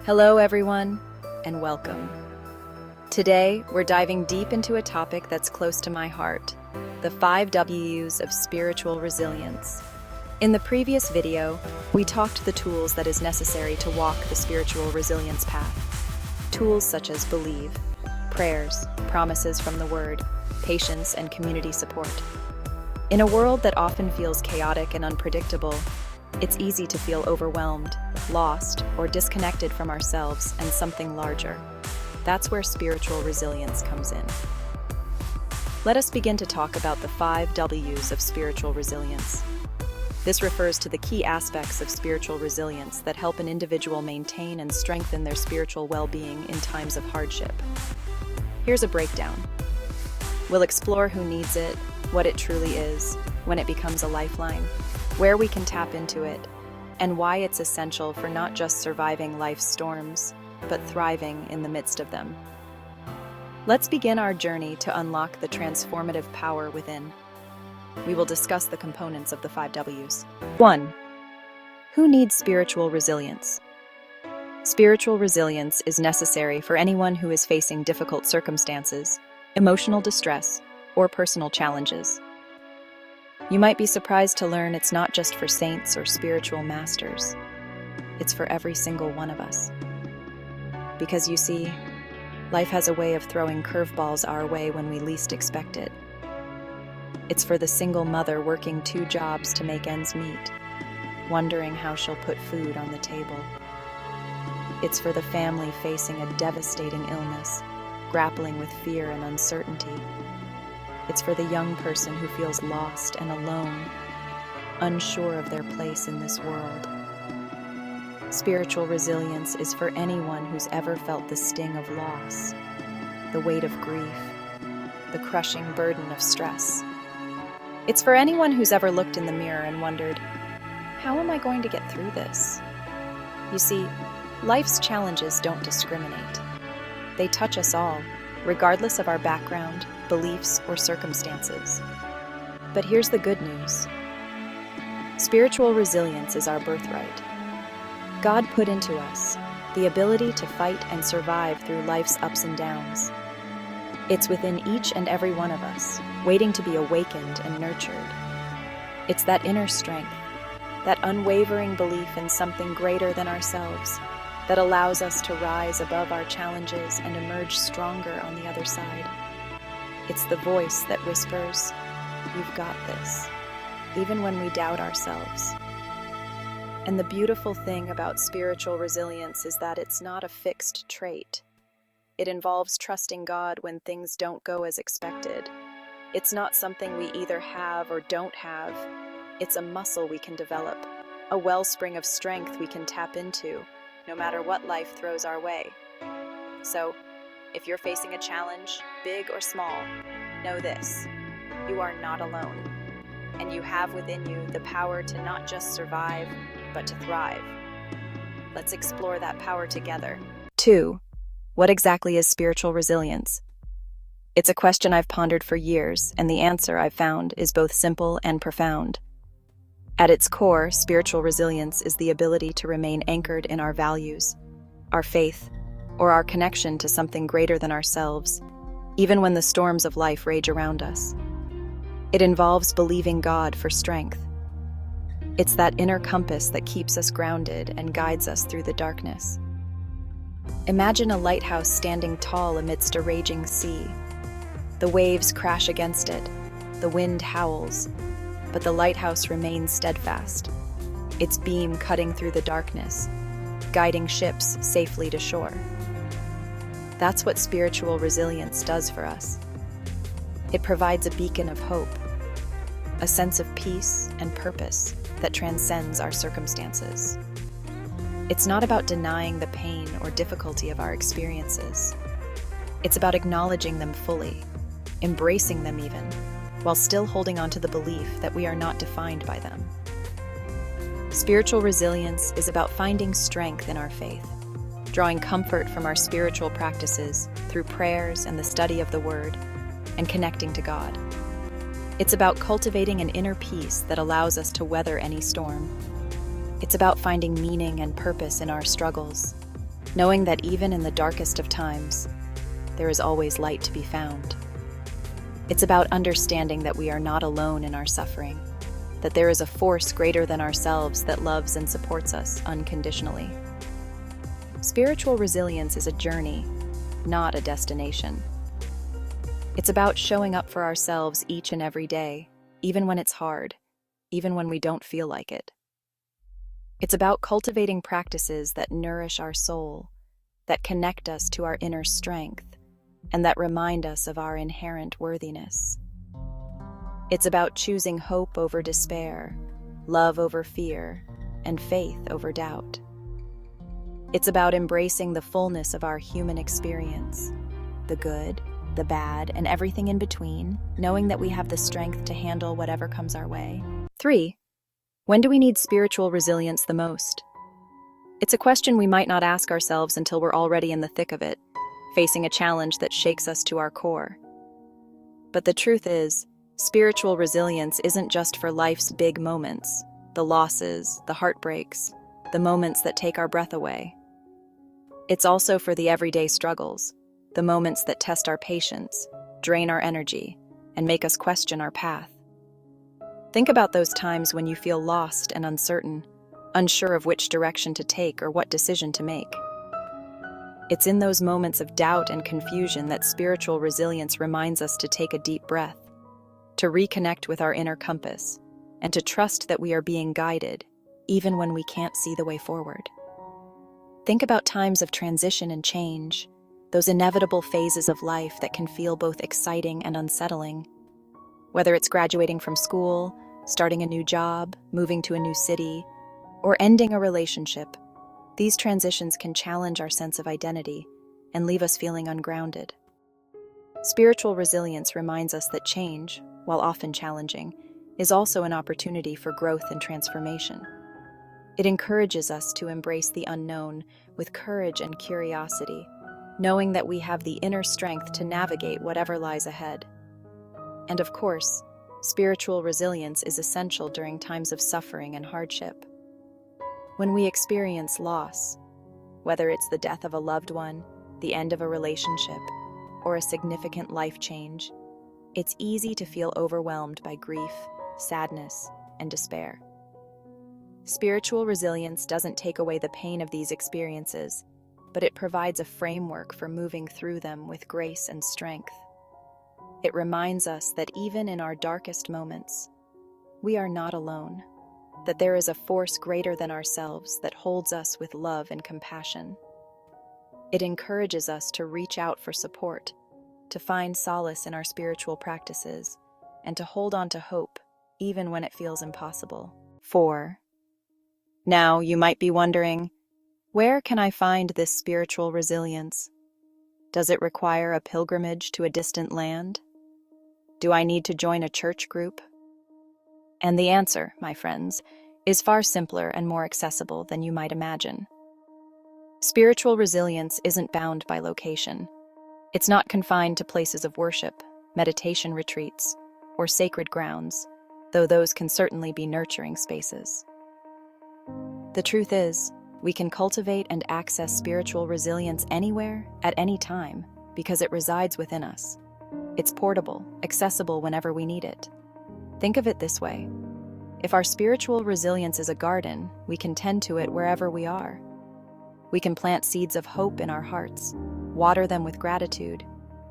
Hello, everyone, and welcome. Today, we're diving deep into a topic that's close to my heart, the 5 W's of spiritual resilience. In the previous video, we talked the tools that is necessary to walk the spiritual resilience path. Tools such as believe, prayers, promises from the Word, patience, and community support. In a world that often feels chaotic and unpredictable, it's easy to feel overwhelmed, lost, or disconnected from ourselves and something larger. That's where spiritual resilience comes in. Let us begin to talk about the 5 W's of spiritual resilience. This refers to the key aspects of spiritual resilience that help an individual maintain and strengthen their spiritual well-being in times of hardship. Here's a breakdown. We'll explore who needs it, what it truly is, when it becomes a lifeline, where we can tap into it, and why it's essential for not just surviving life's storms, but thriving in the midst of them. Let's begin our journey to unlock the transformative power within. We will discuss the components of the 5 W's. 1. Who needs spiritual resilience? Spiritual resilience is necessary for anyone who is facing difficult circumstances, emotional distress, or personal challenges. You might be surprised to learn it's not just for saints or spiritual masters. It's for every single one of us. Because you see, life has a way of throwing curveballs our way when we least expect it. It's for the single mother working 2 jobs to make ends meet, wondering how she'll put food on the table. It's for the family facing a devastating illness, grappling with fear and uncertainty. It's for the young person who feels lost and alone, unsure of their place in this world. Spiritual resilience is for anyone who's ever felt the sting of loss, the weight of grief, the crushing burden of stress. It's for anyone who's ever looked in the mirror and wondered, how am I going to get through this? You see, life's challenges don't discriminate. They touch us all, regardless of our background, beliefs, or circumstances. But here's the good news. Spiritual resilience is our birthright. God put into us the ability to fight and survive through life's ups and downs. It's within each and every one of us, waiting to be awakened and nurtured. It's that inner strength, that unwavering belief in something greater than ourselves, that allows us to rise above our challenges and emerge stronger on the other side. It's the voice that whispers, "You've got this," even when we doubt ourselves. And the beautiful thing about spiritual resilience is that it's not a fixed trait. It involves trusting God when things don't go as expected. It's not something we either have or don't have. It's a muscle we can develop, a wellspring of strength we can tap into, no matter what life throws our way. So, if you're facing a challenge, big or small, know this: you are not alone, and you have within you the power to not just survive, but to thrive. Let's explore that power together. 2. What exactly is spiritual resilience? It's a question I've pondered for years, and the answer I've found is both simple and profound. At its core, spiritual resilience is the ability to remain anchored in our values, our faith, or our connection to something greater than ourselves, even when the storms of life rage around us. It involves believing God for strength. It's that inner compass that keeps us grounded and guides us through the darkness. Imagine a lighthouse standing tall amidst a raging sea. The waves crash against it, the wind howls, but the lighthouse remains steadfast, its beam cutting through the darkness, guiding ships safely to shore. That's what spiritual resilience does for us. It provides a beacon of hope, a sense of peace and purpose that transcends our circumstances. It's not about denying the pain or difficulty of our experiences. It's about acknowledging them fully, embracing them even, while still holding on to the belief that we are not defined by them. Spiritual resilience is about finding strength in our faith, drawing comfort from our spiritual practices through prayers and the study of the Word, and connecting to God. It's about cultivating an inner peace that allows us to weather any storm. It's about finding meaning and purpose in our struggles, knowing that even in the darkest of times, there is always light to be found. It's about understanding that we are not alone in our suffering, that there is a force greater than ourselves that loves and supports us unconditionally. Spiritual resilience is a journey, not a destination. It's about showing up for ourselves each and every day, even when it's hard, even when we don't feel like it. It's about cultivating practices that nourish our soul, that connect us to our inner strength, and that remind us of our inherent worthiness. It's about choosing hope over despair, love over fear, and faith over doubt. It's about embracing the fullness of our human experience, the good, the bad, and everything in between, knowing that we have the strength to handle whatever comes our way. 3. When do we need spiritual resilience the most? It's a question we might not ask ourselves until we're already in the thick of it, facing a challenge that shakes us to our core. But the truth is, spiritual resilience isn't just for life's big moments, the losses, the heartbreaks, the moments that take our breath away. It's also for the everyday struggles, the moments that test our patience, drain our energy, and make us question our path. Think about those times when you feel lost and uncertain, unsure of which direction to take or what decision to make. It's in those moments of doubt and confusion that spiritual resilience reminds us to take a deep breath, to reconnect with our inner compass, and to trust that we are being guided, even when we can't see the way forward. Think about times of transition and change, those inevitable phases of life that can feel both exciting and unsettling. Whether it's graduating from school, starting a new job, moving to a new city, or ending a relationship, these transitions can challenge our sense of identity and leave us feeling ungrounded. Spiritual resilience reminds us that change, while often challenging, is also an opportunity for growth and transformation. It encourages us to embrace the unknown with courage and curiosity, knowing that we have the inner strength to navigate whatever lies ahead. And of course, spiritual resilience is essential during times of suffering and hardship. When we experience loss, whether it's the death of a loved one, the end of a relationship, or a significant life change, it's easy to feel overwhelmed by grief, sadness, and despair. Spiritual resilience doesn't take away the pain of these experiences, but it provides a framework for moving through them with grace and strength. It reminds us that even in our darkest moments, we are not alone, that there is a force greater than ourselves that holds us with love and compassion. It encourages us to reach out for support, to find solace in our spiritual practices, and to hold on to hope, even when it feels impossible. 4. Now, you might be wondering, where can I find this spiritual resilience? Does it require a pilgrimage to a distant land? Do I need to join a church group? And the answer, my friends, is far simpler and more accessible than you might imagine. Spiritual resilience isn't bound by location. It's not confined to places of worship, meditation retreats, or sacred grounds, though those can certainly be nurturing spaces. The truth is, we can cultivate and access spiritual resilience anywhere, at any time, because it resides within us. It's portable, accessible whenever we need it. Think of it this way. If our spiritual resilience is a garden, we can tend to it wherever we are. We can plant seeds of hope in our hearts, water them with gratitude,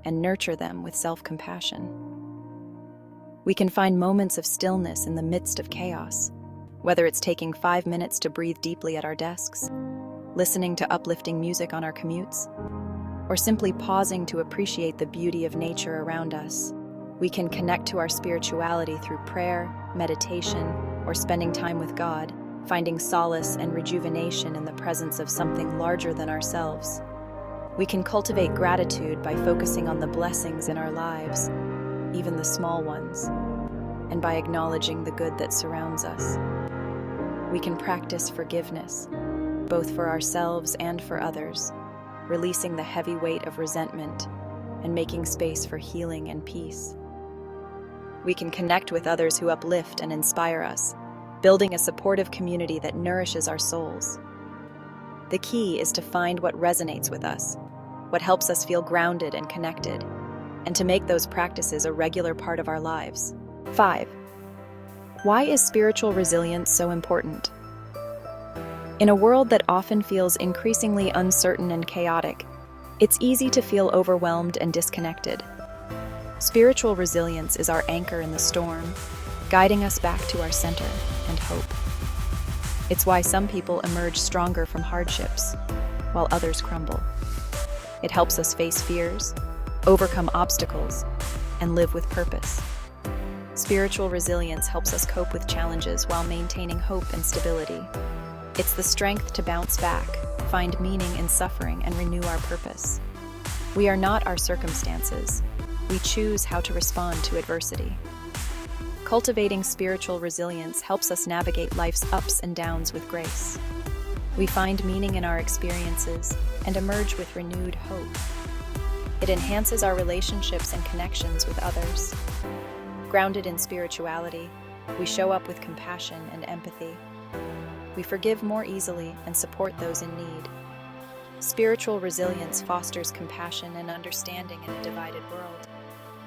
and nurture them with self-compassion. We can find moments of stillness in the midst of chaos, whether it's taking 5 minutes to breathe deeply at our desks, listening to uplifting music on our commutes, or simply pausing to appreciate the beauty of nature around us. We can connect to our spirituality through prayer, meditation, or spending time with God, finding solace and rejuvenation in the presence of something larger than ourselves. We can cultivate gratitude by focusing on the blessings in our lives, even the small ones, and by acknowledging the good that surrounds us. We can practice forgiveness, both for ourselves and for others, releasing the heavy weight of resentment and making space for healing and peace. We can connect with others who uplift and inspire us, building a supportive community that nourishes our souls. The key is to find what resonates with us, what helps us feel grounded and connected, and to make those practices a regular part of our lives. 5. Why is spiritual resilience so important? In a world that often feels increasingly uncertain and chaotic, it's easy to feel overwhelmed and disconnected. Spiritual resilience is our anchor in the storm, guiding us back to our center and hope. It's why some people emerge stronger from hardships, while others crumble. It helps us face fears, overcome obstacles, and live with purpose. Spiritual resilience helps us cope with challenges while maintaining hope and stability. It's the strength to bounce back, find meaning in suffering, and renew our purpose. We are not our circumstances. We choose how to respond to adversity. Cultivating spiritual resilience helps us navigate life's ups and downs with grace. We find meaning in our experiences and emerge with renewed hope. It enhances our relationships and connections with others. Grounded in spirituality, we show up with compassion and empathy. We forgive more easily and support those in need. Spiritual resilience fosters compassion and understanding in a divided world.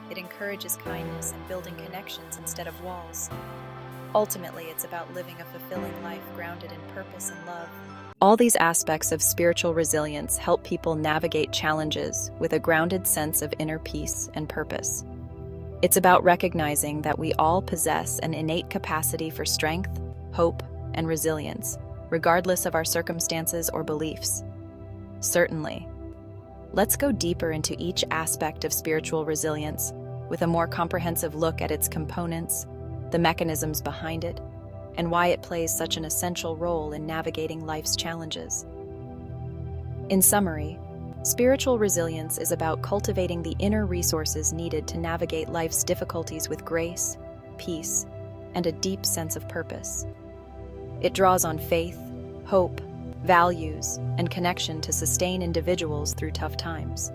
It encourages kindness and building connections instead of walls. Ultimately, it's about living a fulfilling life grounded in purpose and love. All these aspects of spiritual resilience help people navigate challenges with a grounded sense of inner peace and purpose. It's about recognizing that we all possess an innate capacity for strength, hope, and resilience, regardless of our circumstances or beliefs. Certainly. Let's go deeper into each aspect of spiritual resilience with a more comprehensive look at its components, the mechanisms behind it, and why it plays such an essential role in navigating life's challenges. In summary, spiritual resilience is about cultivating the inner resources needed to navigate life's difficulties with grace, peace, and a deep sense of purpose. It draws on faith, hope, values, and connection to sustain individuals through tough times.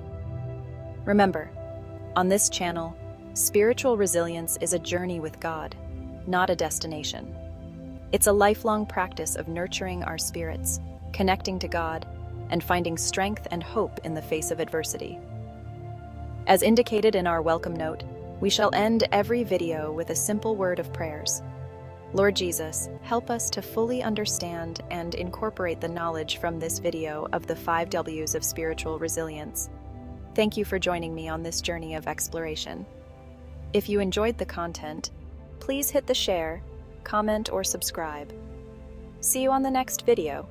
Remember, on this channel, spiritual resilience is a journey with God, not a destination. It's a lifelong practice of nurturing our spirits, connecting to God, and finding strength and hope in the face of adversity. As indicated in our welcome note, we shall end every video with a simple word of prayers. Lord Jesus, help us to fully understand and incorporate the knowledge from this video of the 5 W's of spiritual resilience. Thank you for joining me on this journey of exploration. If you enjoyed the content, please hit the share, comment, or subscribe. See you on the next video.